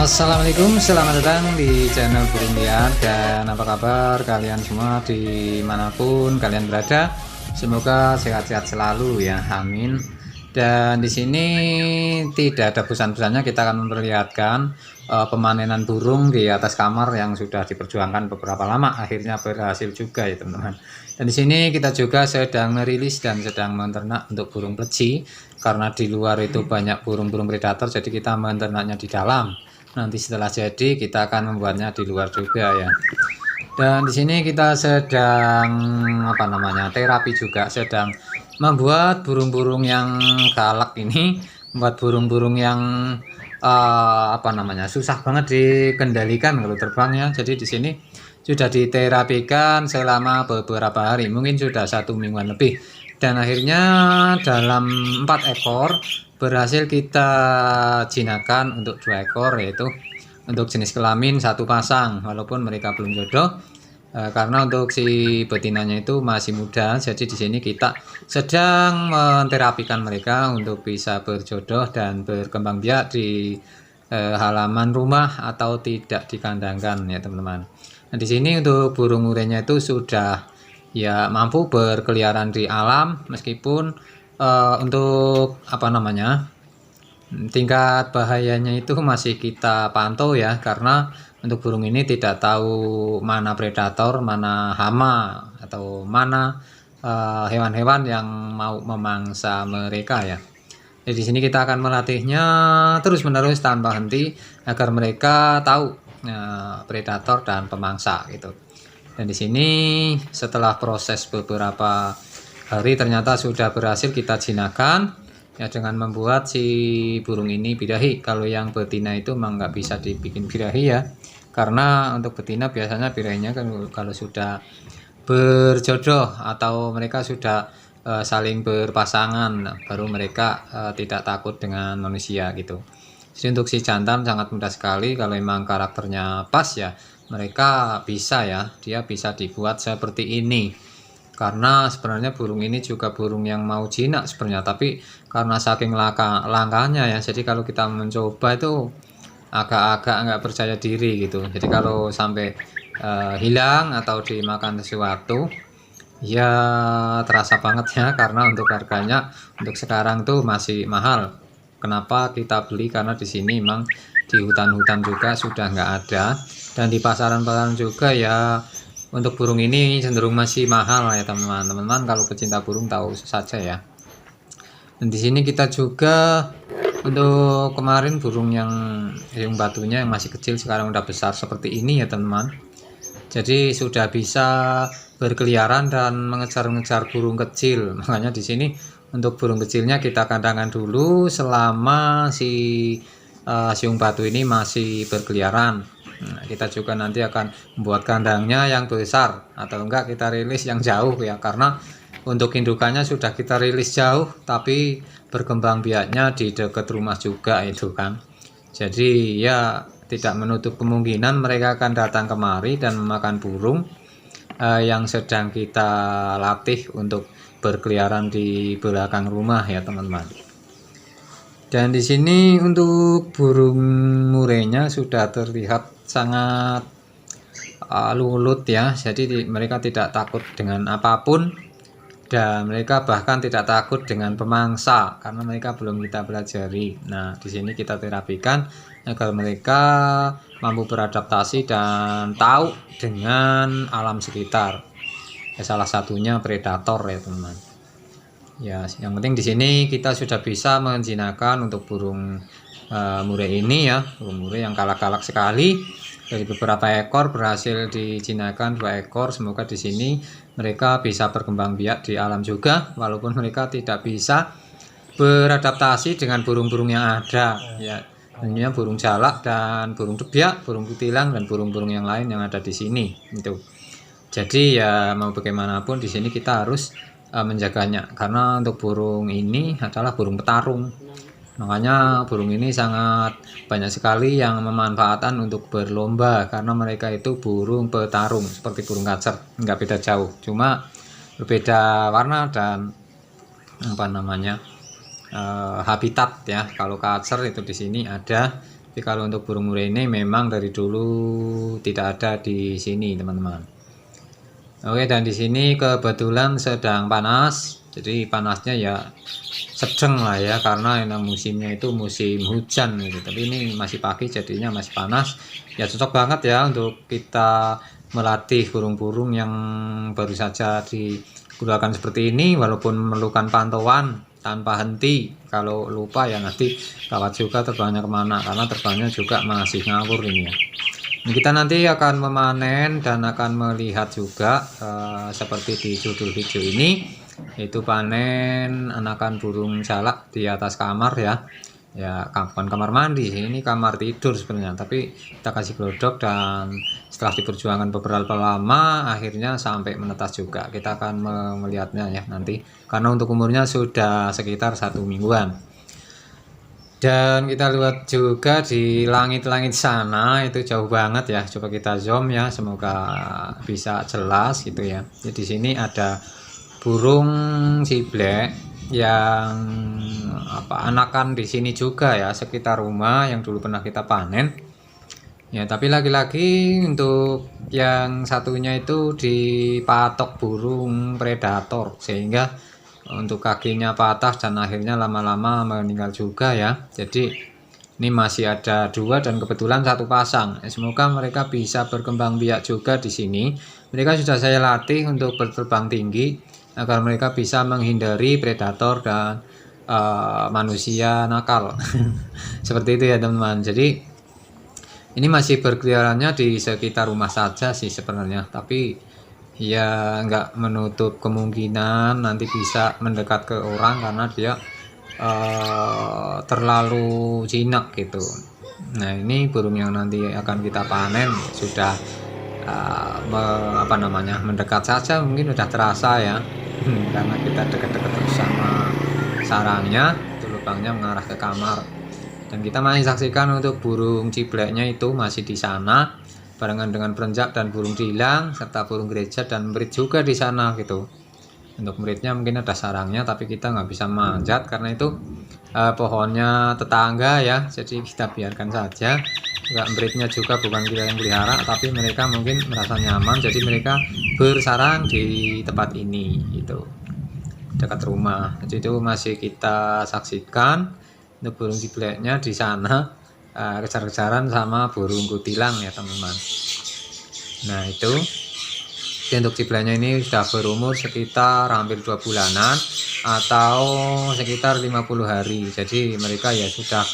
Assalamualaikum, selamat datang di channel Burung Liar. Dan apa kabar kalian semua dimanapun kalian berada? Semoga sehat-sehat selalu ya, amin. Dan di sini tidak ada bosan-bosannya kita akan memperlihatkan pemanenan burung di atas kamar yang sudah diperjuangkan beberapa lama, akhirnya berhasil juga ya teman-teman. Dan di sini kita juga sedang merilis dan sedang menternak untuk burung pleci, karena di luar itu banyak burung-burung predator, jadi kita menternaknya di dalam. Nanti setelah jadi kita akan membuatnya di luar juga ya. Dan di sini kita sedang terapi juga, sedang membuat burung-burung yang galak ini, membuat burung-burung yang susah banget dikendalikan kalau terbangnya. Jadi di sini sudah diterapikan selama beberapa hari, mungkin sudah 1 mingguan lebih. Dan akhirnya dalam 4 ekor berhasil kita jinakan untuk 2 ekor, yaitu untuk jenis kelamin 1 pasang, walaupun mereka belum jodoh. Karena untuk si betinanya itu masih muda, jadi di sini kita sedang menterapikan mereka untuk bisa berjodoh dan berkembang biak di halaman rumah atau tidak dikandangkan ya teman-teman. Nah di sini untuk burung murenya itu sudah ya mampu berkeliaran di alam, meskipun untuk tingkat bahayanya itu masih kita pantau ya, karena untuk burung ini tidak tahu mana predator, mana hama, atau mana hewan-hewan yang mau memangsa mereka ya. Jadi di sini kita akan melatihnya terus-menerus tanpa henti agar mereka tahu predator dan pemangsa gitu. Dan di sini setelah proses beberapa hari ternyata sudah berhasil kita jinakan ya, dengan membuat si burung ini birahi. Kalau yang betina itu memang nggak bisa dibikin birahi ya, karena untuk betina biasanya birahinya kan kalau sudah berjodoh atau mereka sudah saling berpasangan, baru mereka tidak takut dengan manusia gitu. Jadi untuk si jantan sangat mudah sekali, kalau memang karakternya pas ya mereka bisa ya, dia bisa dibuat seperti ini. Karena sebenarnya burung ini juga burung yang mau jinak sebenarnya, tapi karena saking langkahnya ya, jadi kalau kita mencoba itu agak-agak nggak percaya diri gitu. Jadi kalau sampai hilang atau dimakan sesuatu ya terasa banget ya, karena untuk harganya untuk sekarang tuh masih mahal. Kenapa kita beli? Karena di sini memang di hutan-hutan juga sudah nggak ada, dan di pasaran-pasaran juga ya untuk burung ini cenderung masih mahal ya teman-teman. Kalau pecinta burung tahu saja ya. Dan di sini kita juga untuk kemarin burung yang batunya yang masih kecil sekarang udah besar seperti ini ya teman-teman. Jadi sudah bisa berkeliaran dan mengejar-ngejar burung kecil. Makanya di sini untuk burung kecilnya kita kandangkan dulu selama si siung batu ini masih berkeliaran. Nah, kita juga nanti akan membuat kandangnya yang besar, atau enggak kita rilis yang jauh ya, karena untuk indukannya sudah kita rilis jauh, tapi berkembang biaknya di dekat rumah juga itu kan. Jadi ya tidak menutup kemungkinan mereka akan datang kemari dan memakan burung yang sedang kita latih untuk berkeliaran di belakang rumah ya teman-teman. Dan di sini untuk burung murenya sudah terlihat sangat lulut ya. Jadi mereka tidak takut dengan apapun, dan mereka bahkan tidak takut dengan pemangsa karena mereka belum kita pelajari. Nah, di sini kita terapikan agar mereka mampu beradaptasi dan tahu dengan alam sekitar. Ya, salah satunya predator ya, teman-teman. Ya, yang penting di sini kita sudah bisa menjinakkan untuk burung murai ini ya, burung murai yang galak-galak sekali. Dari beberapa ekor berhasil dijinakan 2 ekor. Semoga di sini mereka bisa berkembang biak di alam juga, walaupun mereka tidak bisa beradaptasi dengan burung-burung yang ada ya. Hanya burung jalak dan burung debiak, burung kutilang, dan burung-burung yang lain yang ada di sini itu. Jadi ya mau bagaimanapun di sini kita harus menjaganya, karena untuk burung ini adalah burung petarung. Makanya burung ini sangat banyak sekali yang memanfaatkan untuk berlomba, karena mereka itu burung petarung seperti burung kacer, nggak beda jauh, cuma berbeda warna dan habitat ya. Kalau kacer itu di sini ada Tapi kalau untuk burung murai ini memang dari dulu tidak ada di sini, teman-teman. Oke, dan di sini kebetulan sedang panas, jadi panasnya ya sedang lah ya, karena yang musimnya itu musim hujan gitu. Tapi ini masih pagi, jadinya masih panas. Ya cocok banget ya untuk kita melatih burung-burung yang baru saja digunakan seperti ini, walaupun memerlukan pantauan tanpa henti. Kalau lupa ya nanti kawat juga terbangnya kemana, karena terbangnya juga masih ngawur ini ya. Kita nanti akan memanen dan akan melihat juga seperti di judul video ini, yaitu panen anakan burung jalak di atas kamar ya. Ya bukan kamar mandi, ini kamar tidur sebenarnya, tapi kita kasih glodok dan setelah diperjuangkan beberapa lama akhirnya sampai menetas juga. Kita akan melihatnya ya nanti, karena untuk umurnya sudah sekitar 1 mingguan. Dan kita lihat juga di langit-langit sana itu jauh banget ya. Coba kita zoom ya, semoga bisa jelas gitu ya. Jadi di sini ada burung ciblek yang anakan di sini juga ya, sekitar rumah yang dulu pernah kita panen. Ya, tapi lagi-lagi untuk yang satunya itu dipatok burung predator, sehingga untuk kakinya patah dan akhirnya lama-lama meninggal juga ya. Jadi ini masih ada 2 dan kebetulan 1 pasang. Semoga mereka bisa berkembang biak juga di sini. Mereka sudah saya latih untuk berterbang tinggi agar mereka bisa menghindari predator dan manusia nakal. Seperti itu ya teman-teman. Jadi ini masih berkeliarannya di sekitar rumah saja sih sebenarnya, tapi ya nggak menutup kemungkinan nanti bisa mendekat ke orang karena dia terlalu jinak gitu. Nah ini burung yang nanti akan kita panen sudah mendekat saja, mungkin udah terasa ya. Karena kita dekat-dekat terus sama sarangnya, itu lubangnya mengarah ke kamar. Dan kita masih saksikan untuk burung cibleknya itu masih di sana barengan dengan perenjak dan burung dilang serta burung gereja dan merit juga di sana gitu. Untuk meritnya mungkin ada sarangnya tapi kita nggak bisa manjat karena itu pohonnya tetangga ya, jadi kita biarkan saja. Juga meritnya juga bukan kita yang pelihara, tapi mereka mungkin merasa nyaman jadi mereka bersarang di tempat ini gitu, dekat rumah. Jadi itu masih kita saksikan untuk burung cibleknya di sana kejar-kejaran sama burung kutilang ya teman-teman. Nah itu untuk cibleknya ini sudah berumur sekitar hampir 2 bulanan atau sekitar 50 hari. Jadi mereka ya sudah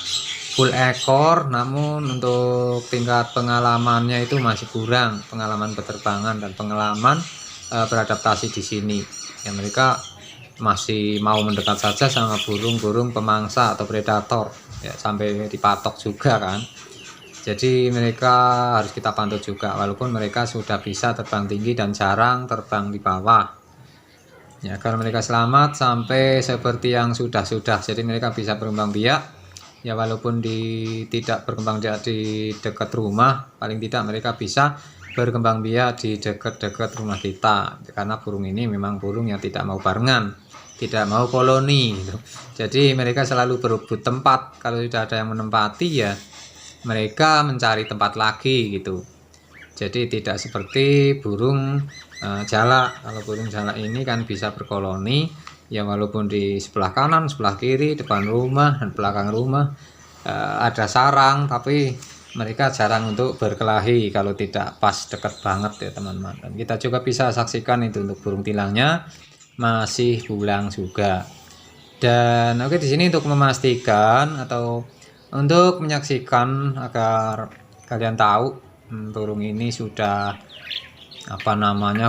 full ekor, namun untuk tingkat pengalamannya itu masih kurang, pengalaman penerbangan dan pengalaman beradaptasi di sini. Ya mereka masih mau mendekat saja sama burung-burung pemangsa atau predator ya, sampai dipatok juga kan. Jadi mereka harus kita pantau juga, walaupun mereka sudah bisa terbang tinggi dan jarang terbang di bawah ya, agar mereka selamat sampai seperti yang sudah-sudah. Jadi mereka bisa berkembang biak ya, walaupun tidak berkembang biak di dekat rumah, paling tidak mereka bisa berkembang biak di dekat-dekat rumah kita, karena burung ini memang burung yang tidak mau barengan, tidak mau koloni gitu. Jadi mereka selalu berebut tempat. Kalau sudah ada yang menempati ya mereka mencari tempat lagi gitu. Jadi tidak seperti burung jalak. Kalau burung jalak ini kan bisa berkoloni ya, walaupun di sebelah kanan, sebelah kiri, depan rumah dan belakang rumah ada sarang, tapi mereka jarang untuk berkelahi kalau tidak pas dekat banget ya teman-teman. Dan kita juga bisa saksikan itu untuk burung tilangnya masih pulang juga. Dan oke, di sini untuk memastikan atau untuk menyaksikan agar kalian tahu burung ini sudah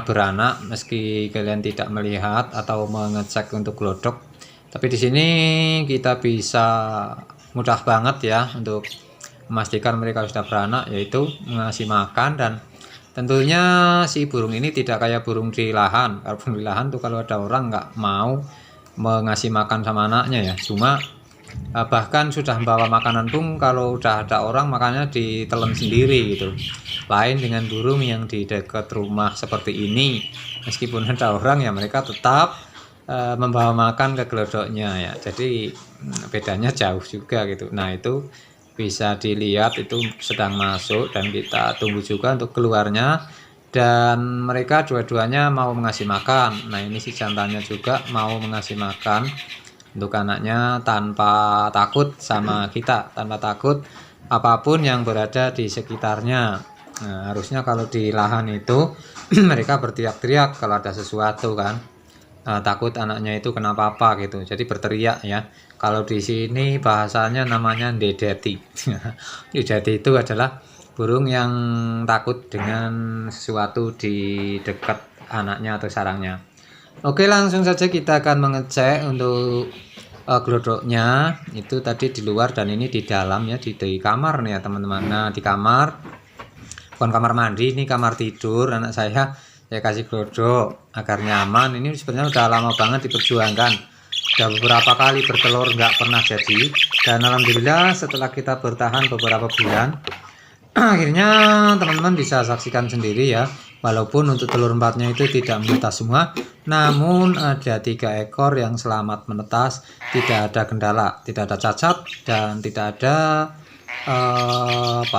beranak, meski kalian tidak melihat atau mengecek untuk glodok. Tapi di sini kita bisa mudah banget ya untuk memastikan mereka sudah beranak, yaitu mengasih makan. Dan tentunya si burung ini tidak kayak burung di lahan. Kalau burung di lahan tuh kalau ada orang nggak mau mengasih makan sama anaknya ya, cuma bahkan sudah membawa makanan pun kalau udah ada orang makannya ditelan sendiri gitu. Lain dengan burung yang di dekat rumah seperti ini, meskipun ada orang ya mereka tetap membawa makan ke glodoknya ya. Jadi bedanya jauh juga gitu. Nah itu bisa dilihat itu sedang masuk, dan kita tunggu juga untuk keluarnya. Dan mereka dua-duanya mau mengasih makan. Nah, ini si jantannya juga mau mengasih makan untuk anaknya tanpa takut sama kita, tanpa takut apapun yang berada di sekitarnya. Nah, harusnya kalau di lahan itu mereka berteriak-teriak kalau ada sesuatu kan. Takut anaknya itu kenapa-apa gitu, jadi berteriak ya. Kalau di sini bahasanya namanya ndedeti. Ndedeti itu adalah burung yang takut dengan sesuatu di dekat anaknya atau sarangnya. Oke, langsung saja kita akan mengecek untuk glodoknya. Itu tadi di luar dan ini di dalam ya, di kamar nih ya teman-teman. Nah, di kamar, bukan kamar mandi, ini kamar tidur anak saya kasih glodok agar nyaman. Ini sebenarnya udah lama banget diperjuangkan, udah beberapa kali bertelur nggak pernah jadi, dan alhamdulillah setelah kita bertahan beberapa bulan akhirnya teman-teman bisa saksikan sendiri ya, walaupun untuk telur empatnya itu tidak menetas semua, namun ada 3 ekor yang selamat menetas, tidak ada kendala, tidak ada cacat, dan tidak ada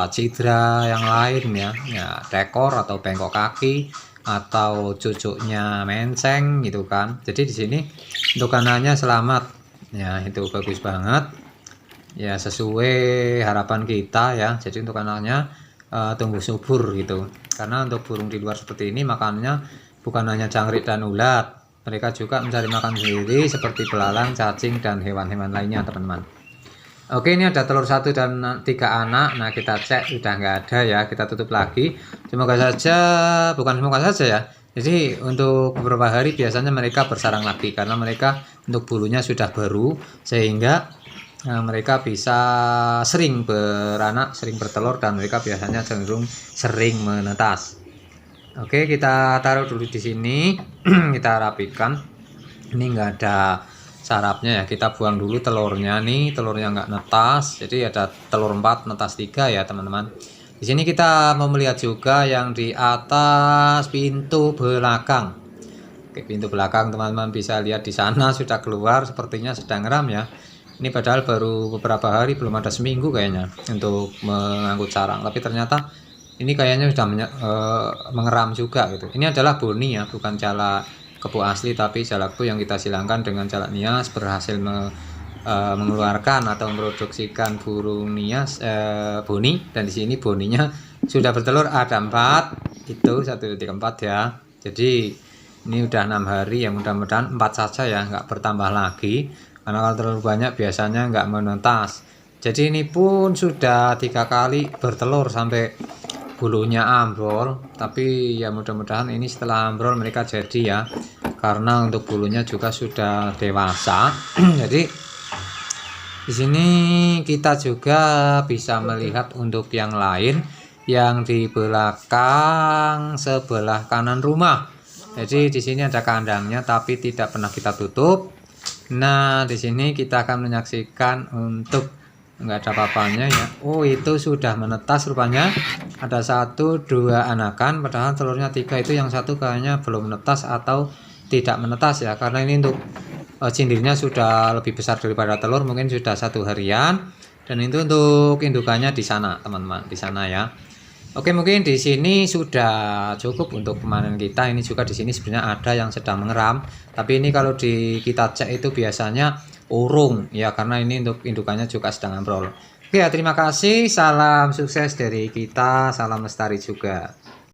cedera yang lain ya, tekor atau bengkok kaki atau cucuknya menceng gitu kan. Jadi di sini untuk anaknya selamat ya, itu bagus banget ya, sesuai harapan kita ya. Jadi untuk anaknya tumbuh subur gitu, karena untuk burung di luar seperti ini makannya bukan hanya jangkrik dan ulat, mereka juga mencari makan sendiri seperti belalang, cacing, dan hewan-hewan lainnya teman-teman. Oke, ini ada telur 1 dan 3 anak. Nah, kita cek udah nggak ada ya, kita tutup lagi. Semoga saja, bukan semoga saja ya, jadi untuk beberapa hari biasanya mereka bersarang lagi, karena mereka untuk bulunya sudah baru, sehingga mereka bisa sering beranak, sering bertelur, dan mereka biasanya cenderung sering menetas. Oke, kita taruh dulu di sini. Kita rapikan. Ini enggak ada sarapnya ya, kita buang dulu telurnya. Nih telurnya nggak netas, jadi ada telur 4 netas 3 ya teman-teman. Di sini kita mau melihat juga yang di atas pintu belakang. Oke, pintu belakang teman-teman bisa lihat di sana sudah keluar, sepertinya sedang ngeram ya. Ini padahal baru beberapa hari, belum ada seminggu kayaknya untuk mengangkut sarang, tapi ternyata ini kayaknya sudah mengeram juga gitu. Ini adalah boni ya, bukan jalak kebo asli, tapi jalak kebo yang kita silangkan dengan jalak nias, berhasil mengeluarkan atau memproduksikan burung nias boni. Dan di sini boninya sudah bertelur, ada 4, itu 1, 2, 3, 4 ya. Jadi ini udah 6 hari ya, mudah-mudahan 4 saja ya, nggak bertambah lagi, karena kalau terlalu banyak biasanya nggak menetas. Jadi ini pun sudah 3 kali bertelur sampai bulunya ambrol, tapi ya mudah-mudahan ini setelah ambrol mereka jadi ya, karena untuk bulunya juga sudah dewasa. Jadi di sini kita juga bisa melihat untuk yang lain yang di belakang sebelah kanan rumah. Jadi di sini ada kandangnya tapi tidak pernah kita tutup. Nah, di sini kita akan menyaksikan untuk nggak ada apa-apanya ya. Oh, itu sudah menetas rupanya. Ada 1, 2 anakan, padahal telurnya 3. Itu yang 1 kayaknya belum menetas atau tidak menetas ya, karena ini untuk cindirnya sudah lebih besar daripada telur, mungkin sudah 1 harian. Dan itu untuk indukannya di sana teman-teman, di sana ya. Oke, mungkin di sini sudah cukup untuk pemanen kita. Ini juga di sini sebenarnya ada yang sedang mengeram, tapi ini kalau kita cek itu biasanya urung ya, karena ini untuk indukannya juga sedang ambrol. Oke ya, terima kasih, salam sukses dari kita, salam lestari juga.